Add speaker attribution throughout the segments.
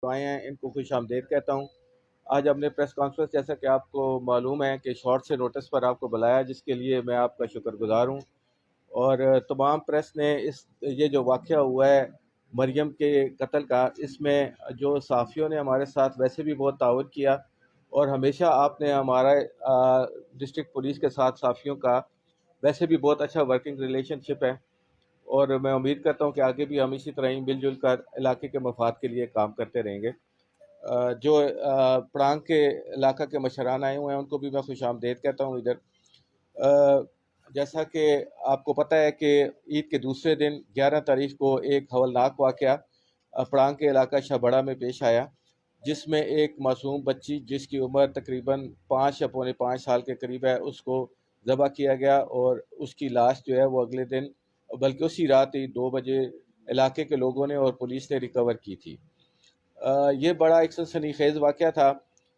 Speaker 1: आए हैं इनको खुश आमदेद कहता हूँ। आज हमने प्रेस कॉन्फ्रेंस, जैसा कि आपको मालूम है कि शॉर्ट से नोटिस पर आपको बुलाया, जिसके लिए मैं आपका शुक्रगुजार हूँ। और तमाम प्रेस ने ये जो वाक़या हुआ है मरियम के कत्ल का, इसमें जो सहाफ़ियों ने हमारे साथ वैसे भी बहुत ताउन किया, और हमेशा आपने हमारा डिस्ट्रिक्ट पुलिस के साथ सहाफ़ियों का वैसे भी बहुत अच्छा वर्किंग रिलेशनशिप है। और मैं उम्मीद करता हूँ कि आगे भी हम इसी तरह ही मिलजुल कर इलाके के मफाद के लिए काम करते रहेंगे। जो पड़ांग के इलाका के मशरान आए हुए हैं उनको भी मैं खुश आमदेद कहता हूँ इधर। जैसा कि आपको पता है कि ईद के दूसरे दिन 11 तारीख को एक हवलनाक वाक़या पड़ांग के इलाका शाहबड़ा में पेश आया, जिसमें एक मासूम बच्ची जिसकी उम्र तकरीबन 5 या पौने 5 साल के करीब है, उसको ज़बह किया गया, और उसकी लाश जो है वो अगले दिन, बल्कि उसी रात ही 2 बजे इलाके के लोगों ने और पुलिस ने रिकवर की थी। ये बड़ा एक सनसनीखेज़ वाक़या था।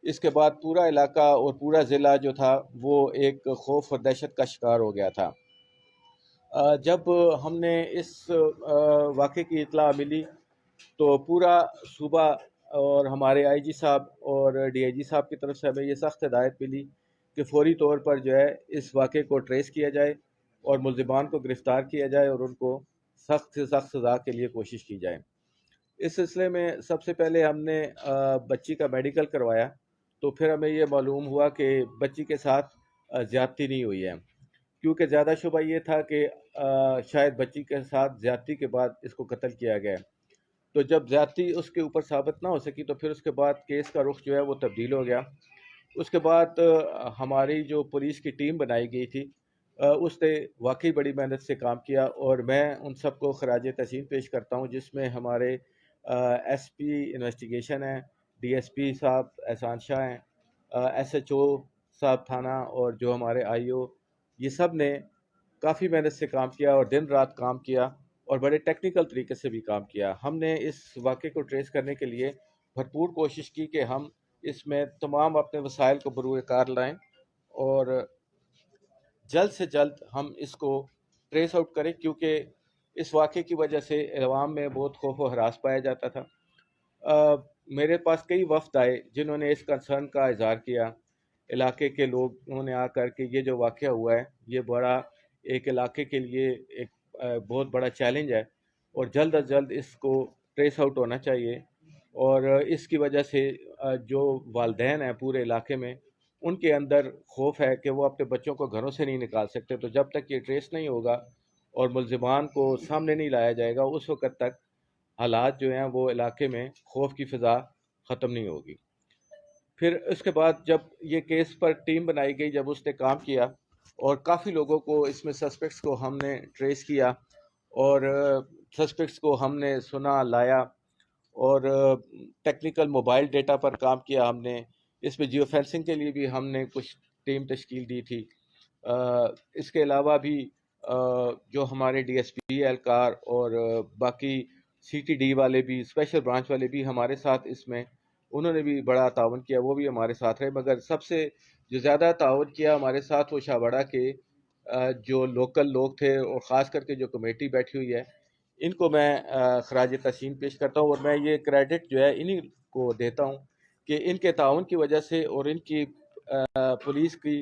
Speaker 1: इसके बाद पूरा इलाका और पूरा ज़िला जो था वो एक खौफ और दहशत का शिकार हो गया था। जब हमने इस वाक़े की इत्तला मिली तो पूरा सूबा और हमारे आईजी साहब और डीआईजी साहब की तरफ से हमें ये सख्त हिदायत मिली कि फ़ौरी तौर पर जो है इस वाक़े को ट्रेस किया जाए और मुल्ज़िमान को गिरफ़्तार किया जाए और उनको सख्त से सख्त सज़ा के लिए कोशिश की जाए। इस सिलसिले में सबसे पहले हमने बच्ची का मेडिकल करवाया, तो फिर हमें ये मालूम हुआ कि बच्ची के साथ ज़्यादती नहीं हुई है, क्योंकि ज़्यादा शुबा ये था कि शायद बच्ची के साथ ज़्यादती के बाद इसको कत्ल किया गया। तो जब ज़्यादती उसके ऊपर साबित ना हो सकी तो फिर उसके बाद केस का रुख जो है वो तब्दील हो गया। उसके बाद हमारी जो पुलिस की टीम बनाई गई थी, उसने वाकई बड़ी मेहनत से काम किया, और मैं उन सबको खराज तहसीन पेश करता हूँ, जिसमें हमारे एसपी इन्वेस्टिगेशन हैं, डीएसपी साहब एहसान शाह हैं, एसएचओ साहब थाना, और जो हमारे आईओ, ये सब ने काफ़ी मेहनत से काम किया और दिन रात काम किया और बड़े टेक्निकल तरीके से भी काम किया। हमने इस वाक़े को ट्रेस करने के लिए भरपूर कोशिश की कि हम इसमें तमाम अपने वसाइल को बरूए कार लाएं और जल्द से जल्द हम इसको ट्रेस आउट करें, क्योंकि इस वाक़े की वजह से अवाम में बहुत खौफ व हरास पाया जाता था। मेरे पास कई वफ़द आए जिन्होंने इस कंसर्न का इज़हार किया। इलाके के लोगों ने आकर के ये जो वाक़या हुआ है ये बड़ा एक इलाके के लिए एक बहुत बड़ा चैलेंज है, और जल्द अज जल्द इसको ट्रेस आउट होना चाहिए। और इसकी वजह से जो वालदैन हैं पूरे इलाके में, उनके अंदर खौफ है कि वो अपने बच्चों को घरों से नहीं निकाल सकते। तो जब तक ये ट्रेस नहीं होगा और मुल्ज़िमान को सामने नहीं लाया जाएगा, उस वक़्त तक हालात जो हैं वो इलाके में खौफ की फ़िज़ा ख़त्म नहीं होगी। फिर उसके बाद जब ये केस पर टीम बनाई गई, जब उसने काम किया और काफ़ी लोगों को इसमें सस्पेक्ट्स को हमने ट्रेस किया और सस्पेक्ट्स को हमने सुना, लाया, और टेक्निकल मोबाइल डेटा पर काम किया हमने। इसमें जियो फेंसिंग के लिए भी हमने कुछ टीम तश्कील दी थी। इसके अलावा भी जो हमारे डीएसपी एहलकार और बाकी सीटीडी वाले भी, स्पेशल ब्रांच वाले भी हमारे साथ इसमें, उन्होंने भी बड़ा ताउन किया, वो भी हमारे साथ रहे। मगर सबसे जो ज़्यादा ताउन किया हमारे साथ वो शाहबड़ा के जो लोकल लोग थे, और ख़ास करके जो कमेटी बैठी हुई है, इनको मैं खराज तहसीन पेश करता हूँ। और मैं ये क्रेडिट जो है इन्हीं को देता हूँ कि इनके ताउन की वजह से और इनकी पुलिस की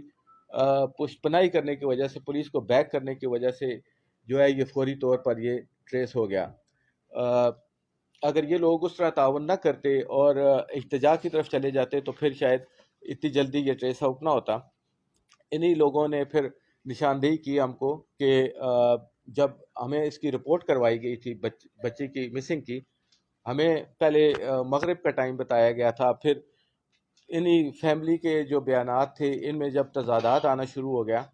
Speaker 1: पुष्पनाई करने की वजह से, पुलिस को बैक करने की वजह से जो है ये फौरी तौर पर ये ट्रेस हो गया। अगर ये लोग उस तरह ताउन ना करते और इhtजा की तरफ चले जाते तो फिर शायद इतनी जल्दी ये ट्रेस आउट ना होता। इन्हीं लोगों ने फिर निशानदेही की हमको कि जब हमें इसकी रिपोर्ट करवाई गई थी बच्चे की मिसिंग की, हमें पहले मगरिब का टाइम बताया गया था। फिर इन्हीं फैमिली के जो बयानात थे इनमें जब तजादात आना शुरू हो गया,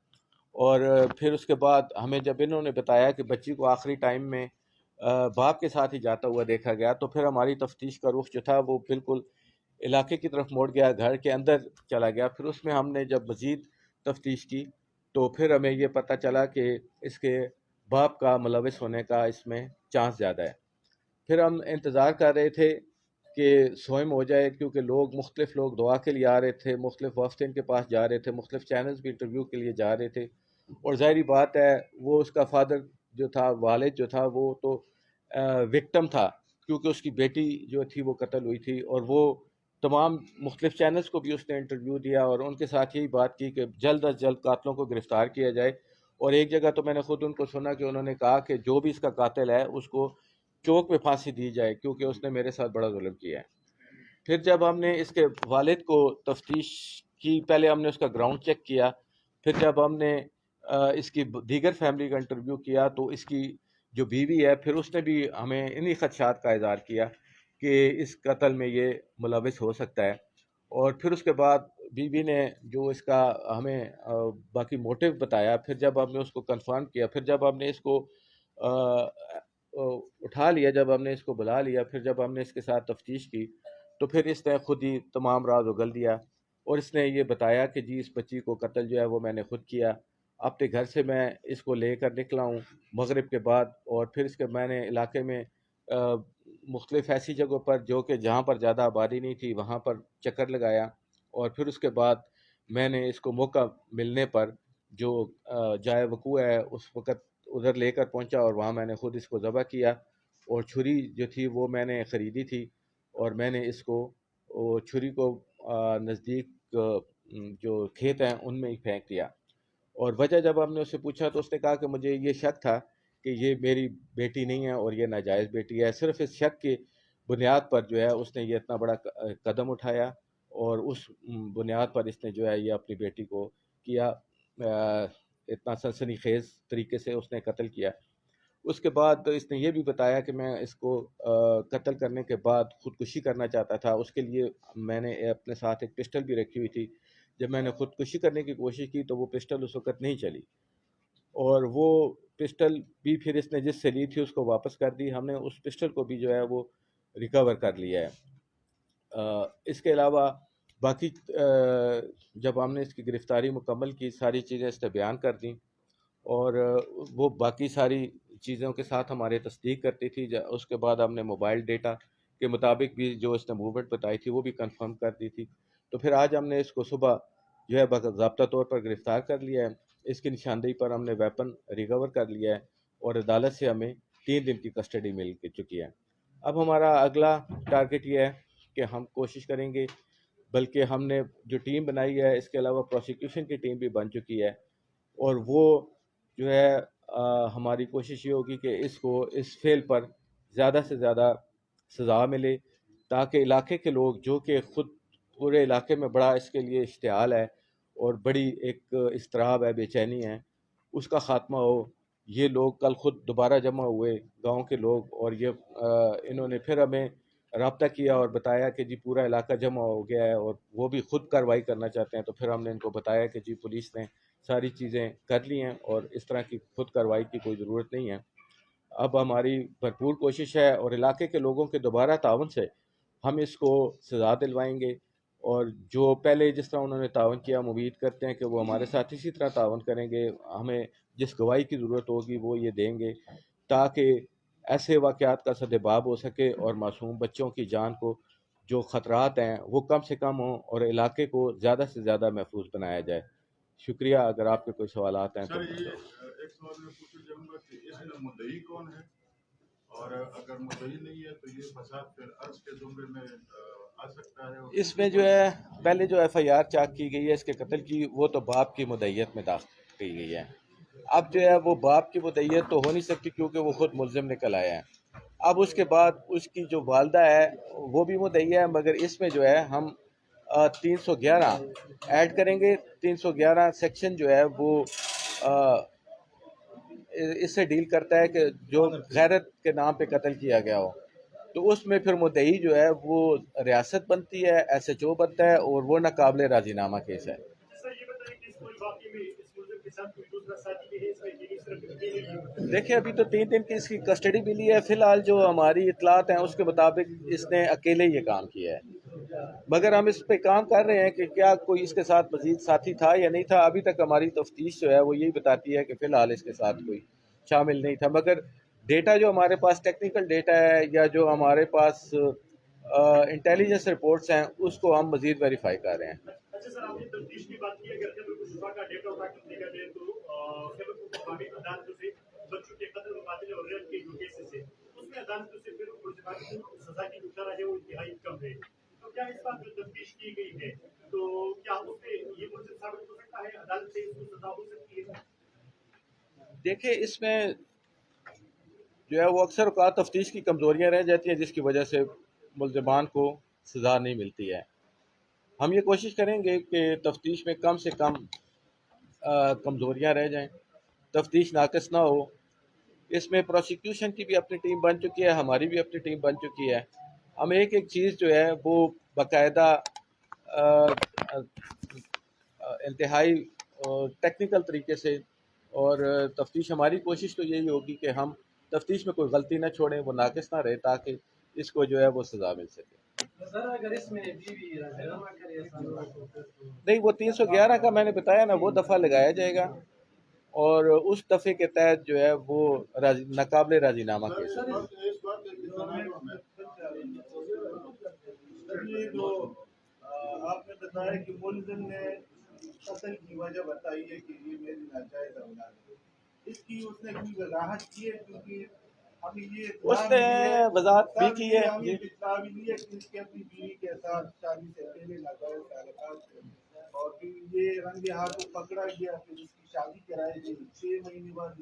Speaker 1: और फिर उसके बाद हमें जब इन्होंने बताया कि बच्ची को आखिरी टाइम में बाप के साथ ही जाता हुआ देखा गया, तो फिर हमारी तफ्तीश का रुख जो था वो बिल्कुल इलाके की तरफ मोड़ गया, घर के अंदर चला गया। फिर उसमें हमने जब मज़ीद तफ्तीश की तो फिर हमें ये पता चला कि इसके बाप का मुलविस होने का इसमें चांस ज़्यादा है। फिर हम इंतज़ार कर रहे थे कि सोम हो जाए, क्योंकि मुख्तलिफ़ लोग दुआ के लिए आ रहे थे, मुख्तलिफ़ वफ़द इनके पास जा रहे थे, मुख्तलिफ़ चैनल्स भी इंटरव्यू के लिए जा रहे थे। और ज़ाहिरी बात है वो उसका फादर जो था, वालिद जो था, वो तो विक्टिम था, کیونکہ اس کی بیٹی جو تھی وہ قتل ہوئی تھی، اور وہ تمام مختلف چینلز کو بھی اس نے انٹرویو دیا اور ان کے ساتھ یہی بات کی کہ جلد از جلد قاتلوں کو گرفتار کیا جائے. اور ایک جگہ تو میں نے خود ان کو سنا کہ انہوں نے کہا کہ جو بھی اس کا قاتل ہے اس کو چوک پہ پھانسی دی جائے، کیونکہ اس نے میرے ساتھ بڑا ظلم کیا ہے. پھر جب ہم نے اس کے والد کو تفتیش کی، پہلے ہم نے اس کا گراؤنڈ چیک کیا، پھر جب ہم نے اس کی دیگر فیملی کا انٹرویو کیا تو اس کی جو بیوی ہے پھر اس نے بھی ہمیں انہی خدشات کا اظہار کیا کہ اس قتل میں یہ ملوث ہو سکتا ہے. اور پھر اس کے بعد بیوی نے جو اس کا ہمیں باقی موٹیو بتایا، پھر جب ہم نے اس کو کنفرم کیا، پھر جب ہم نے اس کو اٹھا لیا، جب ہم نے اس کو بلا لیا، پھر جب ہم نے اس کے ساتھ تفتیش کی تو پھر اس نے خود ہی تمام راز اگل دیا اور اس نے یہ بتایا کہ جی اس بچی کو قتل جو ہے وہ میں نے خود کیا. اپنے گھر سے میں اس کو لے کر نکلا ہوں مغرب کے بعد، اور پھر اس کے میں نے علاقے میں مختلف ایسی جگہوں پر جو کہ جہاں پر زیادہ آبادی نہیں تھی وہاں پر چکر لگایا، اور پھر اس کے بعد میں نے اس کو موقع ملنے پر جو جائے وقوع ہے اس وقت ادھر لے کر پہنچا اور وہاں میں نے خود اس کو ذبح کیا. اور چھری جو تھی وہ میں نے خریدی تھی اور میں نے اس کو چھری کو نزدیک جو کھیت ہیں ان میں ہی پھینک دیا. اور وجہ جب ہم نے اس سے پوچھا تو اس نے کہا کہ مجھے یہ شک تھا کہ یہ میری بیٹی نہیں ہے اور یہ ناجائز بیٹی ہے. صرف اس شک کی بنیاد پر جو ہے اس نے یہ اتنا بڑا قدم اٹھایا اور اس بنیاد پر اس نے جو ہے یہ اپنی بیٹی کو کیا، اتنا سنسنی خیز طریقے سے اس نے قتل کیا. اس کے بعد اس نے یہ بھی بتایا کہ میں اس کو قتل کرنے کے بعد خودکشی کرنا چاہتا تھا. اس کے لیے میں نے اپنے ساتھ ایک پسٹل بھی رکھی ہوئی تھی. جب میں نے خودکشی کرنے کی کوشش کی تو وہ پسٹل اس وقت نہیں چلی، اور وہ پسٹل بھی پھر اس نے جس سے لی تھی اس کو واپس کر دی. ہم نے اس پسٹل کو بھی جو ہے وہ ریکور کر لیا ہے. اس کے علاوہ باقی جب ہم نے اس کی گرفتاری مکمل کی ساری چیزیں اس نے بیان کر دیں، اور وہ باقی ساری چیزوں کے ساتھ ہمارے تصدیق کرتی تھی. اس کے بعد ہم نے موبائل ڈیٹا کے مطابق بھی جو اس نے موومنٹ بتائی تھی وہ بھی کنفرم کر دی تھی. تو پھر آج ہم نے اس کو صبح جو ہے باضابطہ طور پر گرفتار کر لیا ہے. اس کی نشاندہی پر ہم نے ویپن ریکور کر لیا ہے اور عدالت سے ہمیں 3 دن کی کسٹڈی مل چکی ہے. اب ہمارا اگلا ٹارگٹ یہ ہے کہ ہم کوشش کریں گے، بلکہ ہم نے جو ٹیم بنائی ہے اس کے علاوہ پروسیکیوشن کی ٹیم بھی بن چکی ہے، اور وہ جو ہے ہماری کوشش یہ ہوگی کہ اس کو اس فعل پر زیادہ سے زیادہ سزا ملے، تاکہ علاقے کے لوگ جو کہ خود پورے علاقے میں بڑا اس کے لیے اشتعال ہے اور بڑی ایک اضطراب ہے، بے چینی ہے، اس کا خاتمہ ہو. یہ لوگ کل خود دوبارہ جمع ہوئے گاؤں کے لوگ، اور یہ انہوں نے پھر ہمیں رابطہ کیا اور بتایا کہ جی پورا علاقہ جمع ہو گیا ہے اور وہ بھی خود کارروائی کرنا چاہتے ہیں. تو پھر ہم نے ان کو بتایا کہ جی پولیس نے ساری چیزیں کر لی ہیں اور اس طرح کی خود کارروائی کی کوئی ضرورت نہیں ہے. اب ہماری بھرپور کوشش ہے اور علاقے کے لوگوں کے دوبارہ تعاون سے ہم اس کو سزا دلوائیں گے، اور جو پہلے جس طرح انہوں نے تعاون کیا ہم امید کرتے ہیں کہ وہ ہمارے ساتھ اسی طرح تعاون کریں گے. ہمیں جس گواہی کی ضرورت ہوگی وہ یہ دیں گے تاکہ ایسے واقعات کا سدباب ہو سکے اور معصوم بچوں کی جان کو جو خطرات ہیں وہ کم سے کم ہوں اور علاقے کو زیادہ سے زیادہ محفوظ بنایا جائے. شکریہ. اگر آپ کے کوئی سوالات ہیں تو
Speaker 2: سر یہ ایک سوال میں پوچھنا چاہوں گا کہ اس میں مدعی کون ہے، اور اگر مدعی نہیں ہے تو یہ فساد پھر عرض کے زمرے میں آ سکتا ہے؟
Speaker 1: اس میں جو ہے پہلے جو ایف آئی آر چاک کی گئی ہے اس کے قتل کی وہ تو باپ کی مدعیت میں داخل کی گئی ہے. اب جو ہے وہ باپ کی مدعیت تو ہو نہیں سکتی کیونکہ وہ خود ملزم نکل آیا ہے. اب اس کے بعد اس کی جو والدہ ہے وہ بھی مدعی ہے، مگر اس میں جو ہے ہم 311 ایڈ کریں گے. 311 سیکشن جو ہے وہ اس سے ڈیل کرتا ہے کہ جو غیرت کے نام پہ قتل کیا گیا ہو، تو اس میں پھر مدعی جو ہے وہ ریاست بنتی ہے، ایس ایچ او بنتا ہے، اور وہ ناقابل راضی نامہ کیس ہے. دیکھیں ابھی تو 3 دن کی اس کی کسٹڈی ملی ہے. فی الحال جو ہماری اطلاعات ہیں اس کے مطابق اس نے اکیلے یہ کام کیا ہے، مگر ہم اس پہ کام کر رہے ہیں کہ کیا کوئی اس کے ساتھ مزید ساتھی تھا یا نہیں تھا. ابھی تک ہماری تفتیش جو ہے وہ یہی بتاتی ہے کہ فی الحال اس کے ساتھ کوئی شامل نہیں تھا، مگر ڈیٹا جو ہمارے پاس ٹیکنیکل ڈیٹا ہے یا جو ہمارے پاس انٹیلیجنس رپورٹس ہیں اس کو ہم مزید ویریفائی کر رہے ہیں.
Speaker 3: اچھا سر، آپ نے تفتیش کی بات کی، اگر خیبر شفا کا ڈیٹا اٹھا کر دیکھا جائے تو خیبر مقامی عدالتوں سے بچوں کے قتل و قاتل اور ریپ کے جو کیسز ہیں اس में अदालतों से फिर सजा की मुकर्रर है वो इंतहाई कम है, तो क्या इस बार जो तफ्तीश की गई है तो क्या उससे ये मुझे साबित हो सकता है अदालत से इसको सजा हो सकती है?
Speaker 1: देखिए, इसमें जो है वो अक्सर औक़ात तफ्तीश की कमज़ोरियाँ रह जाती हैं जिसकी वजह से मुल्ज़िमान को सज़ा नहीं मिलती है। हम ये कोशिश करेंगे कि तफ्तीश में कम से कम कमज़ोरियाँ रह जाएं, तफ्तीश नाक़िस ना हो। इसमें प्रोसिक्यूशन की भी अपनी टीम बन चुकी है, हमारी भी अपनी टीम बन चुकी है। हम एक एक चीज़ जो है वो बाकायदा इंतहाई टेक्निकल तरीके से, और तफ्तीश हमारी कोशिश तो यही होगी कि हम तफ्तीश में कोई गलती ना छोड़ें, वो नाक़िस ना रहे, ताकि इसको जो है वो सज़ा मिल सके।
Speaker 4: सर अगर इसमें बीवी राजीनामा करे
Speaker 1: नहीं, वो 311 का मैंने बताया ना, वो दफ़ा लगाया जाएगा और उस दफ़े के तहत जो है वो नाकाबिले राजीनामा केस है।
Speaker 2: इस बात के तनाज़ुर में
Speaker 5: ये जो आपने बताया कि मुलजिम ने कत्ल की वजह बताई है कि ये मेरी नाजायज औलाद है, इसकी उसने कोई वजाहत की है? क्योंकि हमें ये
Speaker 1: उसने वजाहत भी की है जी।
Speaker 5: इत्तला भी ली है कि इसके अपनी बीवी के साथ शादी से पहले नाजायज ताल्लुकात थे और फिर ये रंगे हाथों पकड़ा गया, फिर उसकी शादी कराई गई, 6 महीने बाद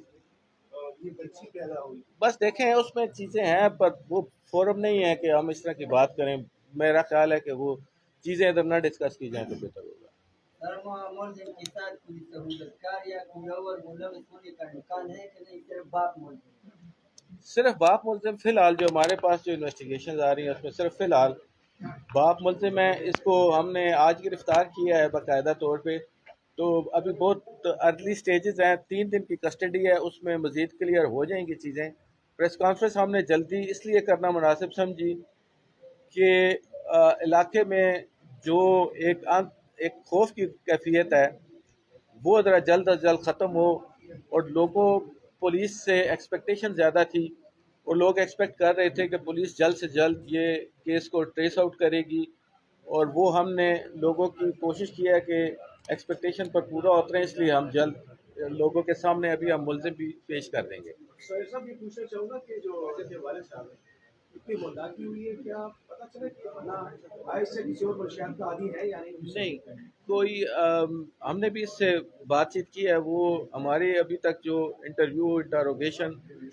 Speaker 5: ये बच्ची पैदा हुई।
Speaker 1: बस देखें, उसमें चीज़ें हैं पर वो फोरम नहीं है कि हम इस तरह की बात करें। मेरा ख्याल है कि वो चीज़ें इधर ना डिस्कस की जाएँ तो बेहतर होगा।
Speaker 6: मुलजिम के साथ कोई सहूलतकार या कोई और मुलविस होने का इम्कान है कि नहीं, सिर्फ बाप मुलजिम?
Speaker 1: सिर्फ बाप मुलजिम फ़िलहाल जो हमारे पास जो इन्वेस्टिगेशन आ रही हैं उसमें सिर्फ फ़िलहाल बाप मुलजिम है। इसको हमने आज गिरफ़्तार किया है बाकायदा तौर पे, तो अभी बहुत अर्ली स्टेजेस हैं, 3 दिन की कस्टडी है, उसमें मज़ीद क्लियर हो जाएंगी चीज़ें। प्रेस कॉन्फ्रेंस हमने जल्दी इसलिए करना मुनासिब समझी कि इलाके में जो एक खौफ की कैफियत है वो ज़रा जल्द अज जल्द ख़त्म हो, और लोगों पुलिस से एक्सपेक्टेशन ज़्यादा थी और लोग एक्सपेक्ट कर रहे थे कि पुलिस जल्द से जल्द ये केस को ट्रेस आउट करेगी, और वो हमने लोगों की कोशिश किया है कि एक्सपेक्टेशन पर पूरा उतरें, इसलिए हम जल्द लोगों के सामने अभी हम मुलजिम भी पेश कर देंगे।
Speaker 4: सर साहब ये पूछना चाहूँगा कि जो अजय के वालिद साहब हैं, इतनी मुल्लाकी हुई है, क्या पता चला कि अपना आय से किसी और मंशियात का आदी है या नहीं?
Speaker 1: कोई हमने भी इससे बातचीत की है, वो हमारे अभी तक जो इंटरोगेशन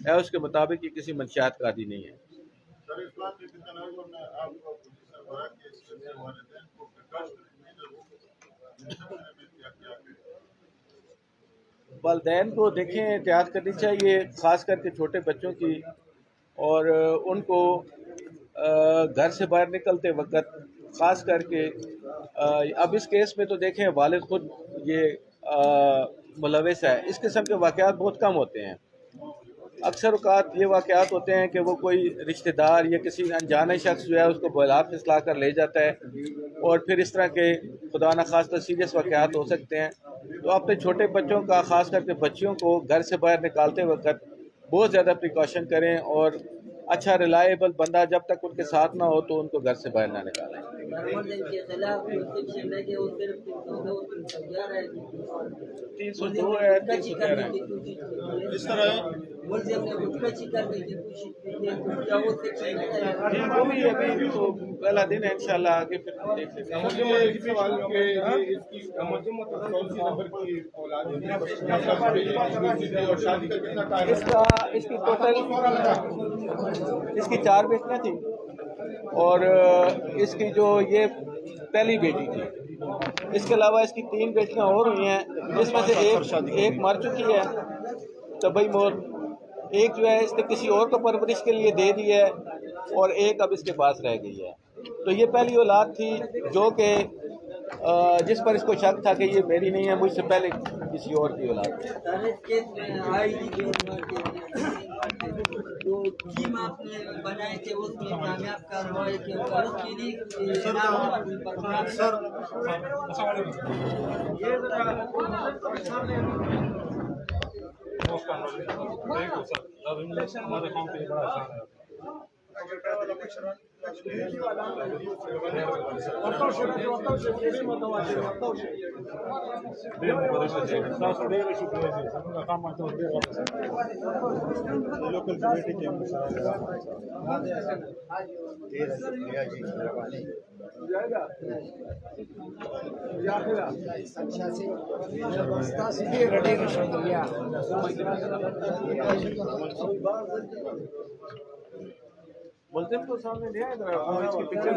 Speaker 1: है उसके मुताबिक ये किसी मंशियात का आदी नहीं है।
Speaker 2: सर इस बात के तनाज़ुर में आपको सरबराह के इसके वालिदैन को प्रकाश
Speaker 1: वालिदैन को देखें एहतियात करनी चाहिए, ख़ास करके छोटे बच्चों की, और उनको घर से बाहर निकलते वक्त ख़ास करके अब इस केस में तो देखें वालिद खुद ये मुलविस है। इस किस्म के वाक़यात बहुत कम होते हैं। अक्सर औक़ात ये वाक़यात होते हैं कि वो कोई रिश्तेदार या किसी अनजाने शख्स जो है उसको बुला फिसला कर ले जाता है, और फिर इस तरह के खुदा न खास्ता सीरियस वाक़यात हो सकते हैं। तो अपने छोटे बच्चों का, ख़ास करके बच्चियों को घर से बाहर निकालते वक्त बहुत ज़्यादा प्रिकॉशन करें, और अच्छा रिलायबल बंदा जब तक उनके साथ ना हो तो उनको घर से बाहर ना निकालें।
Speaker 6: मुलजिम के खिलाफ जो सेक्शन है कि वो सिर्फ 311 है,
Speaker 1: 302 है, 311 है।
Speaker 2: इस तरह
Speaker 6: मुलजिम ने खुदकशी करने की कोशिश की है, तो क्या वो सेक्शन है?
Speaker 1: वो भी अभी तो पहला दिन है, इंशाल्लाह आगे फिर देख लेंगे। इसकी टोटल इसकी 4 बेटियां थी, और इसकी जो ये पहली बेटी थी। इसके अलावा इसकी 3 बेटियां और हुई हैं, जिसमें से एक मर चुकी है तबई मौत, एक जो है इसने किसी और को परवरिश के लिए दे दी है, और एक अब इसके पास रह गई है। तो ये पहली औलाद थी जो कि जिस पर इसको शक था कि ये मेरी नहीं है, मुझसे पहले किसी और की औलाद थी।
Speaker 6: सर इस केस में आईडी जो टीम आपने बनाए थे उसमें कामयाब कार्रवाई की उसके लिए
Speaker 4: हमारे काम पे बड़ा आसान है। ملزم کو سامنے لے آئے اس کی پکچر